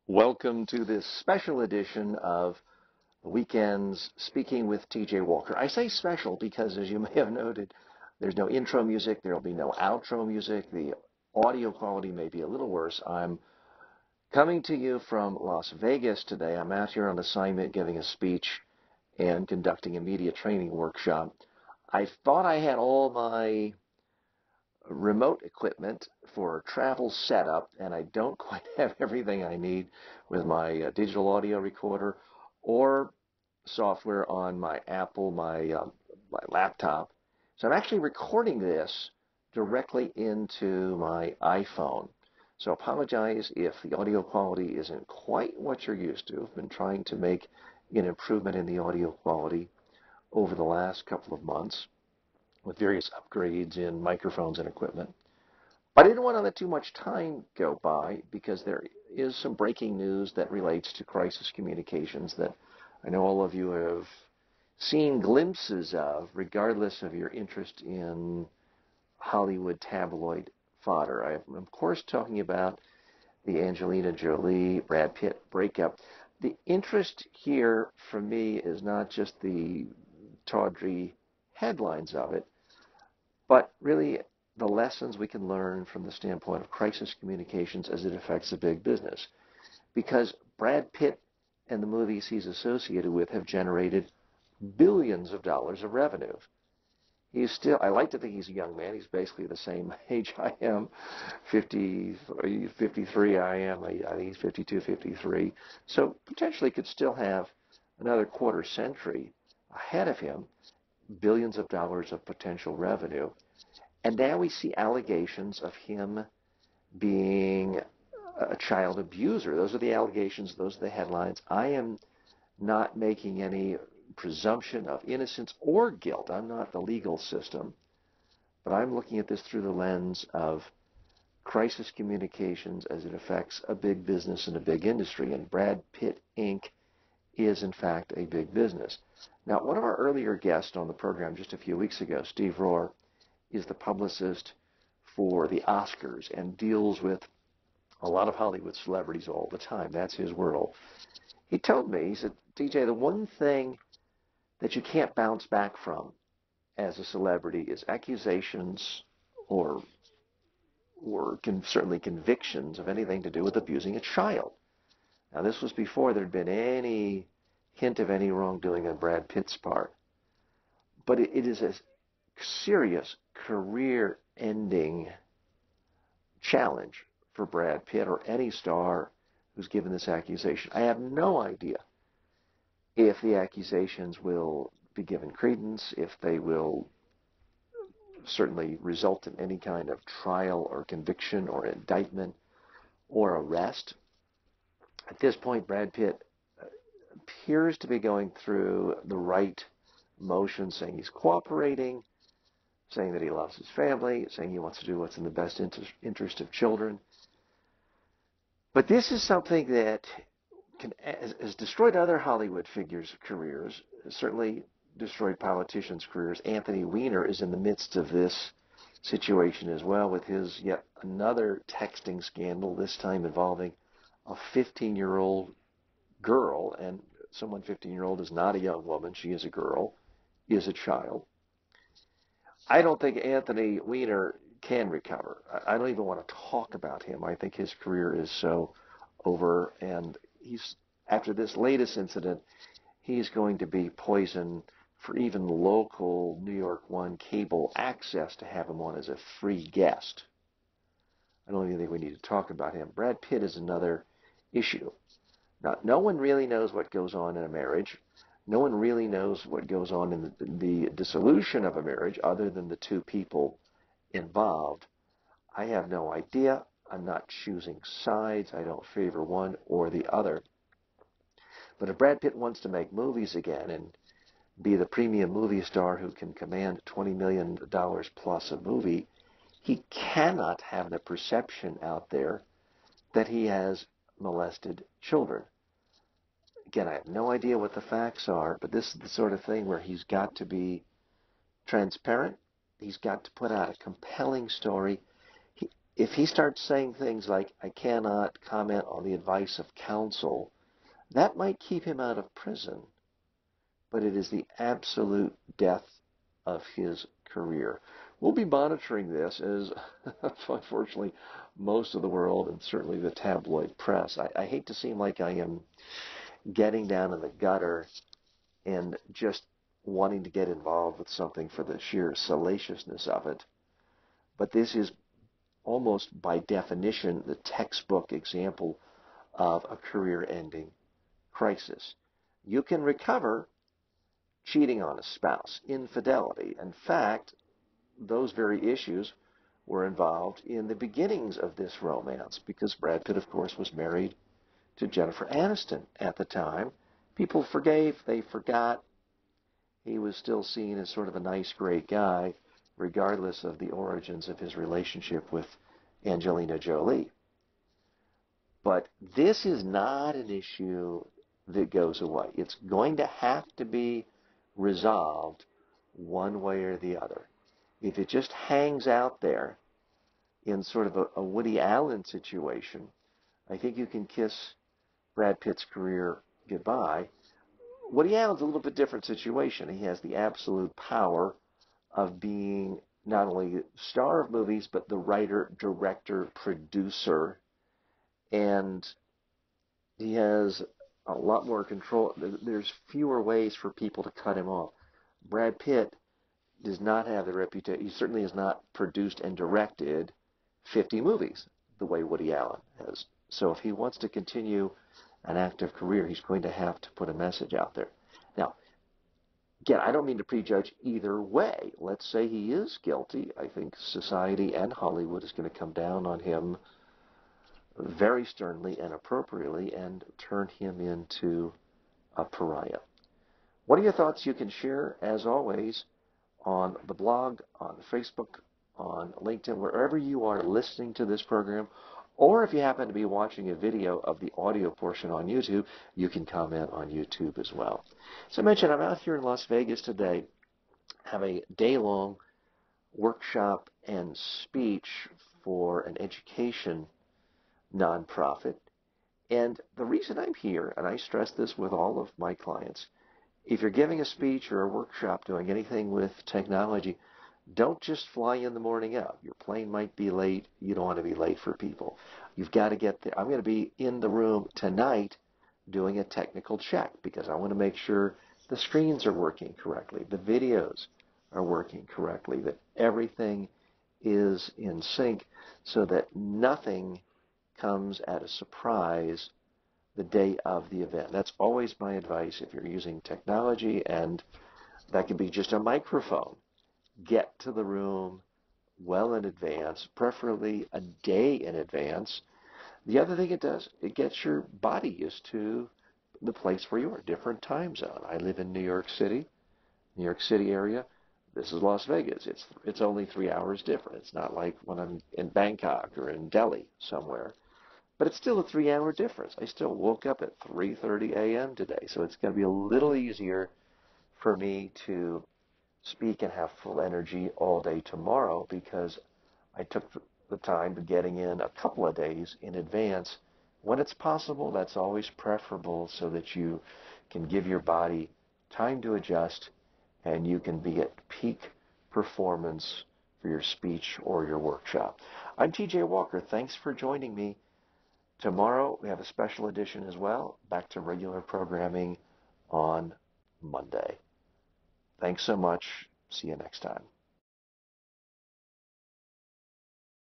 Welcome to this special edition of Weekends Speaking with TJ Walker. I say special because, as you may have noted, there's no intro music, there'll be no outro music. The audio quality may be a little worse. I'm coming to you from Las Vegas today. I'm out here on assignment giving a speech and conducting a media training workshop. I thought I had all my remote equipment for travel setup, and I don't quite have everything I need with my digital audio recorder or software on my Apple, my laptop. So I'm actually recording this directly into my iPhone. So apologize if the audio quality isn't quite what you're used to. I've been trying to make an improvement in the audio quality over the last couple of months with various upgrades in microphones and equipment. But I didn't want to let too much time go by because there is some breaking news that relates to crisis communications that I know all of you have seen glimpses of, regardless of your interest in Hollywood tabloid fodder. I'm, of course, talking about the Angelina Jolie, Brad Pitt breakup. The interest here for me is not just the tawdry headlines of it, but really the lessons we can learn from the standpoint of crisis communications as it affects a big business. Because Brad Pitt and the movies he's associated with have generated billions of dollars of revenue. He's still, I like to think he's a young man. He's basically the same age I am, 50, 53 I am. I think he's 52, 53. So potentially could still have another quarter century ahead of him, billions of dollars of potential revenue. And now we see allegations of him being a child abuser. Those are the allegations. Those are the headlines. I am not making any presumption of innocence or guilt. I'm not the legal system. But I'm looking at this through the lens of crisis communications as it affects a big business and a big industry. And Brad Pitt, Inc. is, in fact, a big business. Now, one of our earlier guests on the program just a few weeks ago, Steve Rohr, is the publicist for the Oscars and deals with a lot of Hollywood celebrities all the time. That's his world. He told me, he said, DJ, the one thing that you can't bounce back from as a celebrity is accusations or certainly convictions of anything to do with abusing a child. Now, this was before there had been any hint of any wrongdoing on Brad Pitt's part. But it is a serious career-ending challenge for Brad Pitt or any star who's given this accusation. I have no idea if the accusations will be given credence, if they will certainly result in any kind of trial or conviction or indictment or arrest. At this point, Brad Pitt appears to be going through the right motions, saying he's cooperating, saying that he loves his family, saying he wants to do what's in the best interest of children. But this is something that has destroyed other Hollywood figures' careers, certainly destroyed politicians' careers. Anthony Weiner is in the midst of this situation as well with his yet another texting scandal, this time involving a 15-year-old girl. And someone 15-year-old is not a young woman. She is a girl, is a child. I don't think Anthony Weiner can recover. I don't even want to talk about him. I think his career is so over, and after this latest incident, he's going to be poisoned for even local New York One cable access to have him on as a free guest. I don't even think we need to talk about him. Brad Pitt is another issue. Now, no one really knows what goes on in a marriage. No one really knows what goes on in the dissolution of a marriage other than the two people involved. I have no idea. I'm not choosing sides. I don't favor one or the other. But if Brad Pitt wants to make movies again and be the premium movie star who can command $20 million plus a movie, he cannot have the perception out there that he has molested children. Again, I have no idea what the facts are, but this is the sort of thing where he's got to be transparent. He's got to put out a compelling story. if he starts saying things like, I cannot comment on the advice of counsel, that might keep him out of prison, but it is the absolute death of his career. We'll be monitoring this as, unfortunately, most of the world and certainly the tabloid press. I hate to seem like I am getting down in the gutter and just wanting to get involved with something for the sheer salaciousness of it, but this is almost by definition the textbook example of a career-ending crisis. You can recover cheating on a spouse, infidelity. In fact, those very issues were involved in the beginnings of this romance because Brad Pitt, of course, was married to Jennifer Aniston at the time. People forgave, they forgot. He was still seen as sort of a nice, great guy, regardless of the origins of his relationship with Angelina Jolie. But this is not an issue that goes away. It's going to have to be resolved one way or the other. If it just hangs out there in sort of a Woody Allen situation, I think you can kiss Brad Pitt's career goodbye. Woody Allen's a little bit different situation. He has the absolute power of being not only the star of movies, but the writer, director, producer, and he has a lot more control. There's fewer ways for people to cut him off. Brad Pitt does not have the reputation. He certainly has not produced and directed 50 movies the way Woody Allen has. So if he wants to continue an active career, he's going to have to put a message out there. Now, again, I don't mean to prejudge either way. Let's say he is guilty. I think society and Hollywood is going to come down on him very sternly and appropriately and turn him into a pariah. What are your thoughts? You can share, as always, on the blog, on Facebook, on LinkedIn, wherever you are listening to this program. Or if you happen to be watching a video of the audio portion on YouTube, you can comment on YouTube as well. As I mentioned, I'm out here in Las Vegas today, have a day-long workshop and speech for an education nonprofit. And the reason I'm here, and I stress this with all of my clients, if you're giving a speech or a workshop doing anything with technology, don't just fly in the morning out. Your plane might be late. You don't want to be late for people. You've got to get there. I'm going to be in the room tonight doing a technical check because I want to make sure the screens are working correctly, the videos are working correctly, that everything is in sync so that nothing comes at a surprise the day of the event. That's always my advice if you're using technology, and that can be just a microphone. Get to the room well in advance, preferably a day in advance. The other thing it does, it gets your body used to the place where you are, different time zone. I live in New York City area. This is Las Vegas. It's only 3 hours different. It's not like when I'm in Bangkok or in Delhi somewhere. But it's still a 3-hour difference. I still woke up at 3:30 a.m. today, so it's going to be a little easier for me to speak and have full energy all day tomorrow because I took the time to getting in a couple of days in advance. When it's possible, that's always preferable so that you can give your body time to adjust and you can be at peak performance for your speech or your workshop. I'm TJ Walker. Thanks for joining me. Tomorrow we have a special edition as well, back to regular programming on Monday. Thanks so much. See you next time.